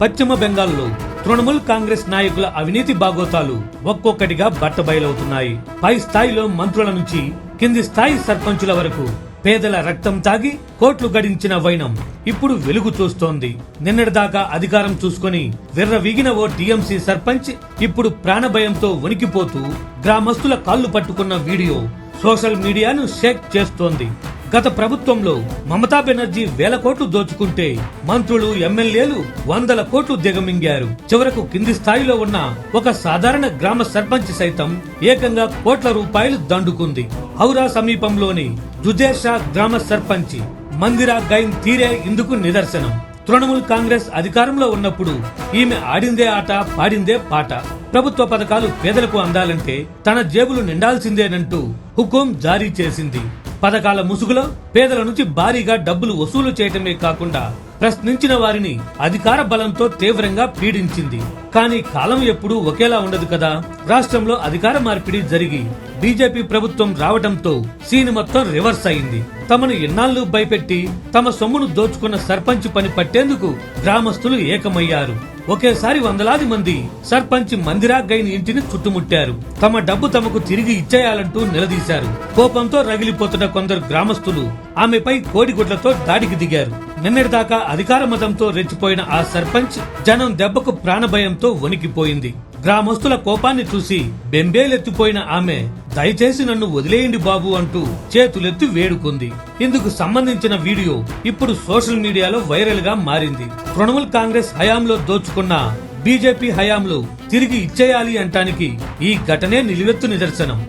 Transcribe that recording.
పశ్చిమ బెంగాల్లో తృణమూల్ కాంగ్రెస్ నాయకుల అవినీతి బాగోతాలు ఒక్కొక్కటిగా బట్టబయలవుతున్నాయి. పై స్థాయిలో మంత్రుల నుంచి కింది స్థాయి సర్పంచుల వరకు పేదల రక్తం తాగి కోట్లు గడించిన వైనం ఇప్పుడు వెలుగు చూస్తోంది. నిన్నటిదాకా అధికారం చూసుకుని విర్రవీగిన ఓ టీఎంసీ సర్పంచ్ ఇప్పుడు ప్రాణభయంతో వణికిపోతూ గ్రామస్తుల కాళ్లు పట్టుకున్న వీడియో సోషల్ మీడియాను షేక్ చేస్తోంది. గత ప్రభుత్వంలో మమతా బెనర్జీ వేల కోట్లు దోచుకుంటే మంత్రులు, ఎమ్మెల్యేలు వందల కోట్లు దిగమింగారు. చివరకు కింది స్థాయిలో ఉన్న ఒక సాధారణ గ్రామ సర్పంచ్ సైతం ఏకంగా కోట్ల రూపాయలు దండుకుంది. హౌరా సమీపంలోని జుజేషా గ్రామ సర్పంచ్ మందిరా గైన్ తీరే ఇందుకు నిదర్శనం. తృణమూల్ కాంగ్రెస్ అధికారంలో ఉన్నప్పుడు ఈమె ఆడిందే ఆట, పాడిందే పాట. ప్రభుత్వ పథకాలు పేదలకు అందాలంటే తన జేబులు నిండాల్సిందేనంటూ హుకుం జారీ చేసింది. పథకాల ముసుగులో పేదల నుంచి భారీగా డబ్బులు వసూలు చేయటమే కాకుండా ప్రశ్నించిన వారిని అధికార బలంతో తీవ్రంగా పీడించింది. కానీ కాలం ఎప్పుడూ ఒకేలా ఉండదు కదా. రాష్ట్రంలో అధికార మార్పిడి జరిగి బీజేపీ ప్రభుత్వం రావడంతో సీన్ మొత్తం రివర్స్ అయింది. తమను ఎన్నాళ్లు భయపెట్టి తమ సొమ్మును దోచుకున్న సర్పంచ్ పని పట్టేందుకు గ్రామస్తులు ఏకమయ్యారు. ఒకేసారి వందలాది మంది సర్పంచ్ మందిరా గైన్ ఇంటిని చుట్టుముట్టారు. తమ డబ్బు తమకు తిరిగి ఇచ్చేయాలంటూ నిలదీశారు. కోపంతో రగిలిపోతున్న కొందరు గ్రామస్తులు ఆమెపై కోడిగుడ్లతో దాడికి దిగారు. నిన్నటిదాకా అధికార మతంతో రెచ్చిపోయిన ఆ సర్పంచ్ జనం దెబ్బకు ప్రాణభయంతో వణికిపోయింది. గ్రామస్తుల కోపాన్ని చూసి బెంబేలెత్తిపోయిన ఆమె దయచేసి నన్ను వదిలేయండి బాబు అంటూ చేతులెత్తి వేడుకుంది. ఇందుకు సంబంధించిన వీడియో ఇప్పుడు సోషల్ మీడియాలో వైరల్ గా మారింది. తృణమూల్ కాంగ్రెస్ హయాంలో దోచుకున్న బీజేపీ హయాంలో తిరిగి ఇచ్చేయాలి అంటానికి ఈ ఘటనే నిలువెత్తు నిదర్శనం.